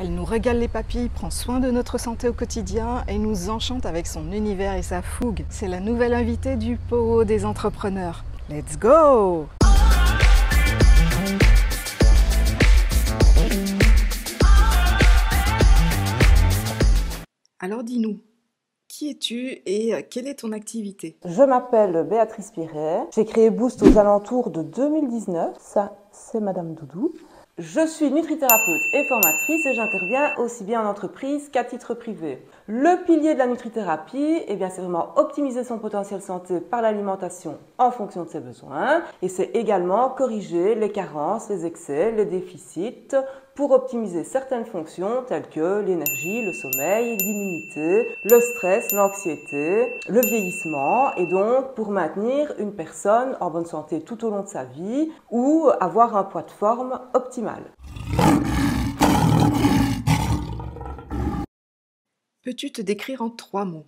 Elle nous régale les papilles, prend soin de notre santé au quotidien et nous enchante avec son univers et sa fougue. C'est la nouvelle invitée du Poho des entrepreneurs. Let's go! Alors dis-nous, qui es-tu et quelle est ton activité? Je m'appelle Béatrice Piret. J'ai créé Boost aux alentours de 2019. Ça, c'est Madame Doudou. Je suis nutrithérapeute et formatrice et j'interviens aussi bien en entreprise qu'à titre privé. Le pilier de la nutrithérapie, c'est vraiment optimiser son potentiel santé par l'alimentation en fonction de ses besoins. Et c'est également corriger les carences, les excès, les déficits pour optimiser certaines fonctions telles que l'énergie, le sommeil, l'immunité, le stress, l'anxiété, le vieillissement et donc pour maintenir une personne en bonne santé tout au long de sa vie ou avoir un poids de forme optimal. Peux-tu te décrire en 3 mots?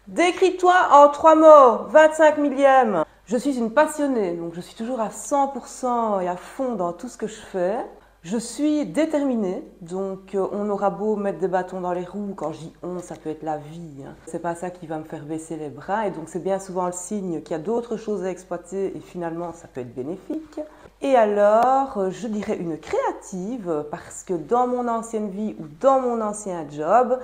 Décris-toi en 3 mots, 25 millième. Je suis une passionnée, donc je suis toujours à 100% et à fond dans tout ce que je fais. Je suis déterminée, donc on aura beau mettre des bâtons dans les roues, quand je dis on, ça peut être la vie. C'est pas ça qui va me faire baisser les bras et donc c'est bien souvent le signe qu'il y a d'autres choses à exploiter et finalement ça peut être bénéfique. Et alors, je dirais une créative parce que dans mon ancienne vie ou dans mon ancien job,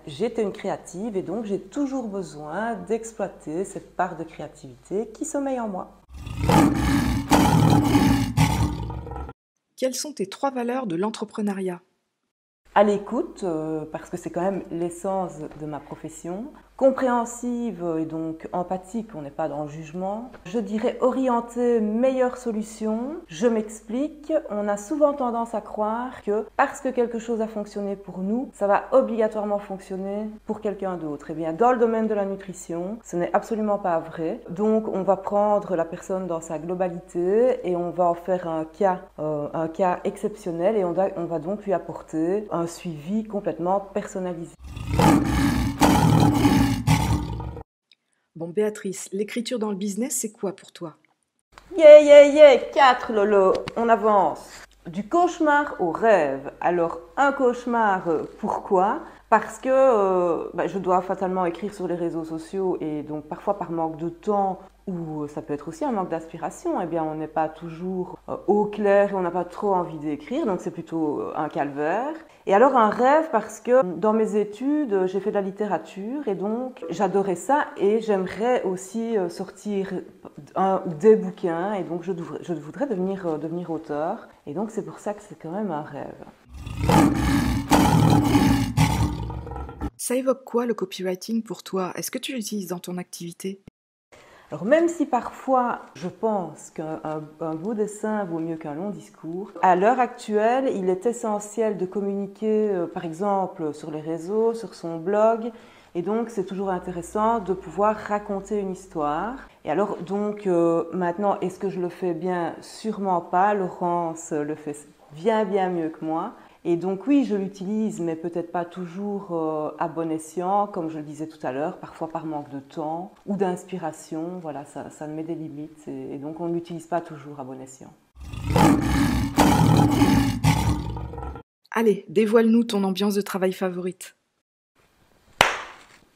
j'étais une créative et donc j'ai toujours besoin d'exploiter cette part de créativité qui sommeille en moi. Quelles sont tes 3 valeurs de l'entrepreneuriat? À l'écoute, parce que c'est quand même l'essence de ma profession. Compréhensive et donc empathique, on n'est pas dans le jugement. Je dirais orientée, meilleure solution. Je m'explique, on a souvent tendance à croire que parce que quelque chose a fonctionné pour nous, ça va obligatoirement fonctionner pour quelqu'un d'autre. Dans le domaine de la nutrition, ce n'est absolument pas vrai. Donc on va prendre la personne dans sa globalité et on va en faire un cas exceptionnel et on va donc lui apporter un suivi complètement personnalisé. Bon Béatrice, l'écriture dans le business, c'est quoi pour toi? 4 Lolo, on avance. Du cauchemar au rêve. Alors un cauchemar, pourquoi? Parce que je dois fatalement écrire sur les réseaux sociaux et donc parfois par manque de temps ou ça peut être aussi un manque d'inspiration, on n'est pas toujours au clair et on n'a pas trop envie d'écrire, donc c'est plutôt un calvaire. Et alors un rêve parce que dans mes études, j'ai fait de la littérature et donc j'adorais ça et j'aimerais aussi sortir un ou des bouquins et donc je voudrais devenir auteur et donc c'est pour ça que c'est quand même un rêve. Ça évoque quoi le copywriting pour toi? Est-ce que tu l'utilises dans ton activité? Alors même si parfois je pense qu'un beau dessin vaut mieux qu'un long discours, à l'heure actuelle, il est essentiel de communiquer par exemple sur les réseaux, sur son blog, et donc c'est toujours intéressant de pouvoir raconter une histoire. Et alors donc maintenant, est-ce que je le fais bien? Sûrement pas, Laurence le fait bien mieux que moi. Et donc oui, je l'utilise, mais peut-être pas toujours à bon escient, comme je le disais tout à l'heure, parfois par manque de temps ou d'inspiration. Voilà, ça met des limites et donc on ne l'utilise pas toujours à bon escient. Allez, dévoile-nous ton ambiance de travail favorite.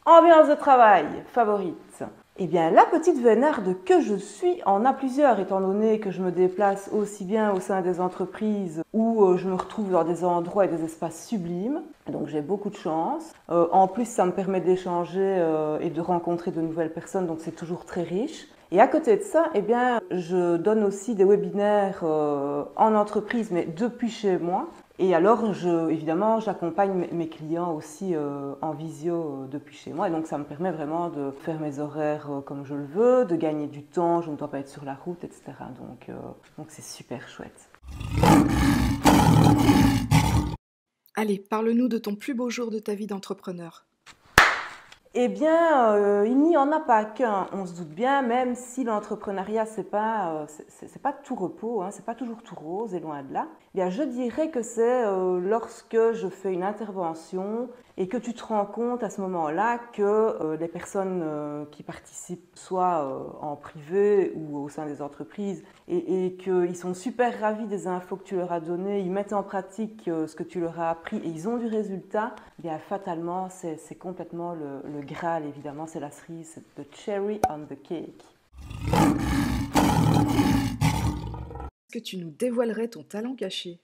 Ambiance de travail favorite. La petite vénarde que je suis en a plusieurs, étant donné que je me déplace aussi bien au sein des entreprises où je me retrouve dans des endroits et des espaces sublimes. Donc j'ai beaucoup de chance. En plus, ça me permet d'échanger et de rencontrer de nouvelles personnes, donc c'est toujours très riche. Et à côté de ça, je donne aussi des webinaires en entreprise, mais depuis chez moi. Et alors, évidemment, j'accompagne mes clients aussi en visio depuis chez moi. Et donc, ça me permet vraiment de faire mes horaires comme je le veux, de gagner du temps, je ne dois pas être sur la route, etc. Donc c'est super chouette. Allez, parle-nous de ton plus beau jour de ta vie d'entrepreneur. Il n'y en a pas qu'un, on se doute bien, même si l'entrepreneuriat, c'est pas tout repos, c'est pas toujours tout rose et loin de là. Bien, je dirais que c'est lorsque je fais une intervention et que tu te rends compte à ce moment-là que les personnes qui participent, soit en privé ou au sein des entreprises, et qu'ils sont super ravis des infos que tu leur as données, ils mettent en pratique ce que tu leur as appris et ils ont du résultat, bien fatalement, c'est complètement le Graal, évidemment, c'est la cerise, c'est the cherry on the cake. Est-ce que tu nous dévoilerais ton talent caché?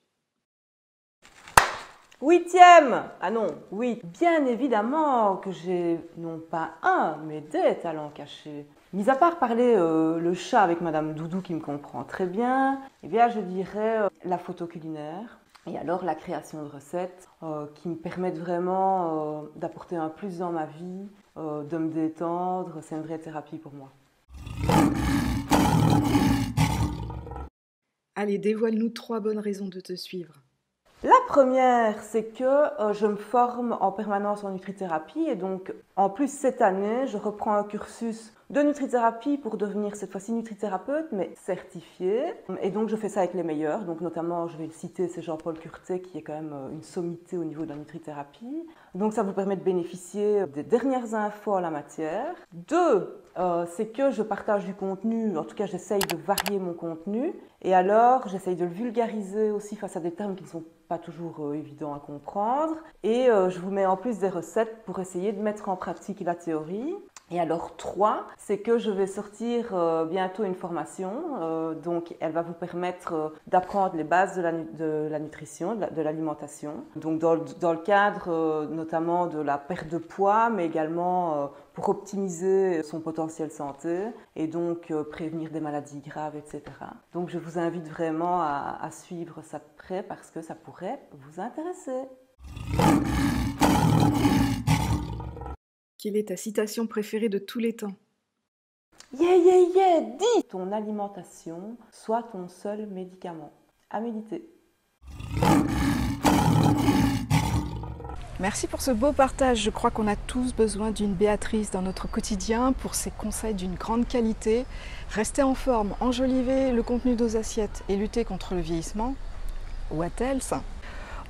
8e! Ah non, oui, bien évidemment que j'ai non pas un, mais des talents cachés. Mis à part parler le chat avec Madame Doudou qui me comprend très bien, eh bien je dirais la photo culinaire et alors la création de recettes qui me permettent vraiment d'apporter un plus dans ma vie, de me détendre, c'est une vraie thérapie pour moi. Allez, dévoile-nous 3 bonnes raisons de te suivre. La première, c'est que je me forme en permanence en nutrithérapie et donc en plus cette année, je reprends un cursus de nutrithérapie pour devenir cette fois-ci nutrithérapeute mais certifiée. Et donc je fais ça avec les meilleurs, donc notamment je vais le citer, c'est Jean-Paul Curtet qui est quand même une sommité au niveau de la nutrithérapie. Donc ça vous permet de bénéficier des dernières infos en la matière. 2, c'est que je partage du contenu, en tout cas j'essaye de varier mon contenu et alors j'essaye de le vulgariser aussi face à des termes qui ne sont pas toujours évidents à comprendre et je vous mets en plus des recettes pour essayer de mettre en pratique la théorie. Et alors 3, c'est que je vais sortir bientôt une formation, donc elle va vous permettre d'apprendre les bases de la nutrition, de l'alimentation. Donc dans le cadre notamment de la perte de poids, mais également pour optimiser son potentiel santé et donc prévenir des maladies graves, etc. Donc je vous invite vraiment à suivre ça de près parce que ça pourrait vous intéresser. Quelle est ta citation préférée de tous les temps? Yeah, yeah, yeah! Dis! Ton alimentation soit ton seul médicament. À méditer. Merci pour ce beau partage. Je crois qu'on a tous besoin d'une Béatrice dans notre quotidien pour ses conseils d'une grande qualité. Rester en forme, enjoliver le contenu de nos assiettes et lutter contre le vieillissement. What else?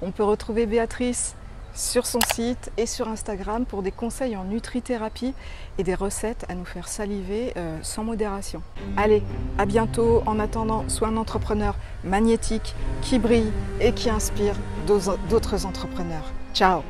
On peut retrouver Béatrice sur son site et sur Instagram pour des conseils en nutrithérapie et des recettes à nous faire saliver sans modération. Allez, à bientôt. En attendant, sois un entrepreneur magnétique qui brille et qui inspire d'autres entrepreneurs. Ciao!